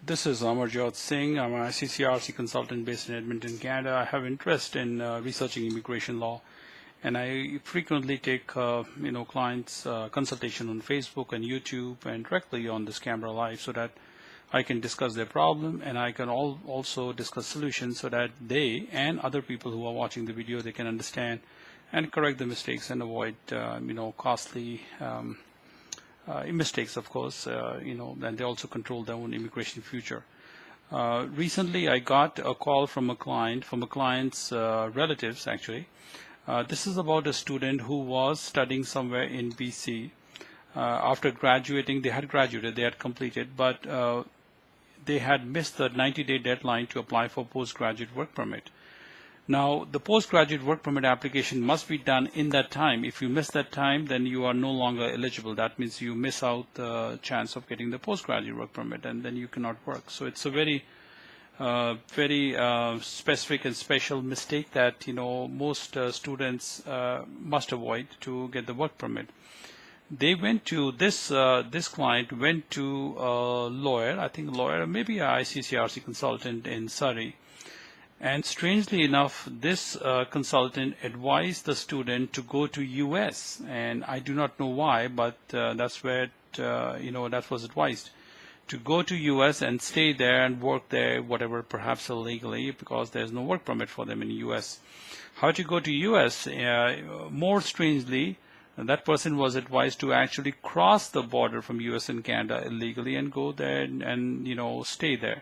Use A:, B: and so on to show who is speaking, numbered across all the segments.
A: This is Amarjot Singh. I'm an ICCRC consultant based in Edmonton, Canada. I have interest in researching immigration law, and I frequently take clients consultation on Facebook and YouTube and directly on this camera live, so that I can discuss their problem and I can also discuss solutions, so that they and other people who are watching the video, they can understand and correct the mistakes and avoid costly mistakes, of course, and they also control their own immigration future. Recently, I got a call from a client's relatives, actually. This is about a student who was studying somewhere in BC. After graduating, they had completed, but they had missed the 90-day deadline to apply for postgraduate work permit. Now, the postgraduate work permit application must be done in that time. If you miss that time, then you are no longer eligible. That means you miss out the chance of getting the postgraduate work permit, and then you cannot work. So it's a very specific and special mistake that most students must avoid to get the work permit. They went to this client went to a lawyer, I think lawyer, maybe a ICCRC consultant in Surrey. And strangely enough, this consultant advised the student to go to US, and I do not know why, but that's where that was advised, to go to US and stay there and work there, whatever, perhaps illegally, because there's no work permit for them in US. How to go to US? More strangely, that person was advised to actually cross the border from US and Canada illegally and go there and stay there,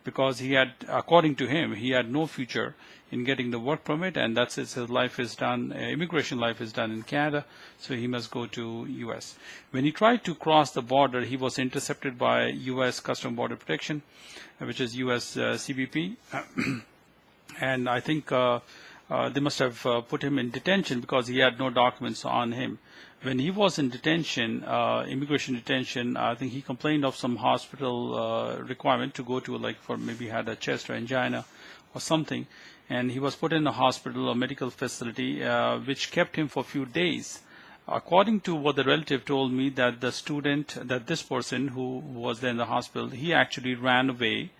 A: because he had, according to him, he had no future in getting the work permit, and that's it. His life is done, immigration life is done in Canada, so he must go to US. When he tried to cross the border, he was intercepted by US Custom Border Protection, which is US CBP, and I think they must have put him in detention because he had no documents on him. When he was in detention, immigration detention, I think he complained of some hospital requirement to go to, like for maybe had a chest or angina or something, and he was put in a hospital or medical facility, which kept him for a few days. According to what the relative told me, that this person who was there in the hospital, he actually ran away.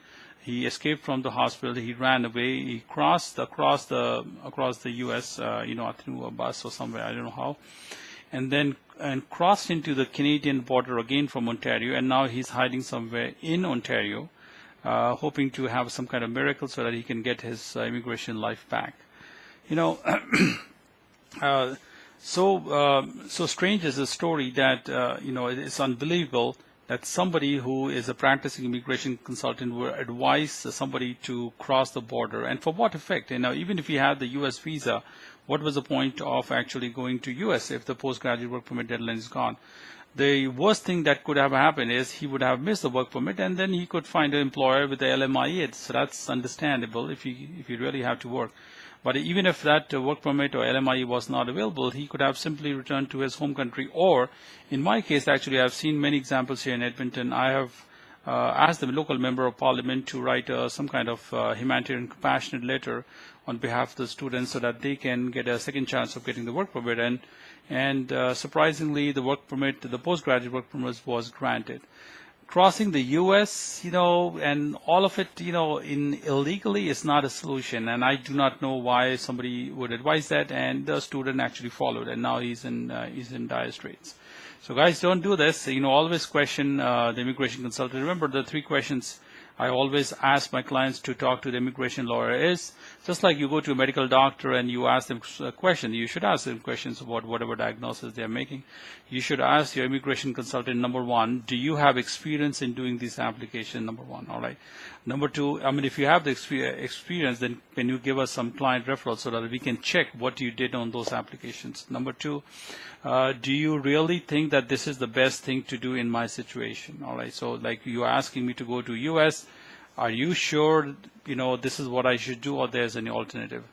A: He escaped from the hospital. He ran away. He crossed across the U.S. Through a bus or somewhere. I don't know how, and then crossed into the Canadian border again from Ontario. And now he's hiding somewhere in Ontario, hoping to have some kind of miracle so that he can get his immigration life back. So strange is the story that it's unbelievable that somebody who is a practicing immigration consultant would advise somebody to cross the border, and for what effect? Even if he had the U.S. visa, what was the point of actually going to U.S. if the postgraduate work permit deadline is gone? The worst thing that could have happened is he would have missed the work permit, and then he could find an employer with the LMIA. So that's understandable if you really have to work. But even if that work permit or LMIE was not available, he could have simply returned to his home country. Or, in my case, actually, I've seen many examples here in Edmonton. I have asked the local member of parliament to write some kind of humanitarian compassionate letter on behalf of the students so that they can get a second chance of getting the work permit. And surprisingly, the postgraduate work permit was granted. Crossing the U.S., and all of it, illegally is not a solution. And I do not know why somebody would advise that. And the student actually followed, and now he's in dire straits. So guys, don't do this. Always question the immigration consultant. Remember the 3 questions I always ask my clients to talk to the immigration lawyer is, just like you go to a medical doctor and you ask them a question, you should ask them questions about whatever diagnosis they're making. You should ask your immigration consultant, number 1, do you have experience in doing this application, number 1, all right? Number 2, if you have the experience, then can you give us some client referrals so that we can check what you did on those applications? Number 2, do you really think that this is the best thing to do in my situation? All right, so like you're asking me to go to US, are you sure this is what I should do, or there's any alternative?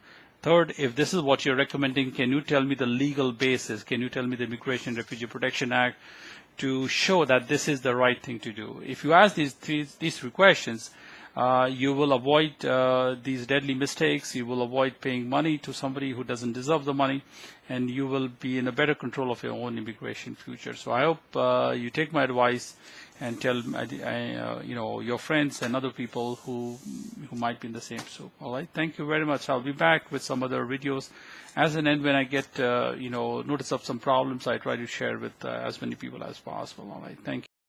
A: Third, if this is what you're recommending, can you tell me the legal basis? Can you tell me the Immigration and Refugee Protection Act to show that this is the right thing to do? If you ask these 3 questions, you will avoid these deadly mistakes. You will avoid paying money to somebody who doesn't deserve the money, and you will be in a better control of your own immigration future. So I hope you take my advice and tell your friends and other people who might be in the same soup. All right, thank you very much. I'll be back with some other videos. As an end, when I get notice of some problems, I try to share with as many people as possible. All right, thank you.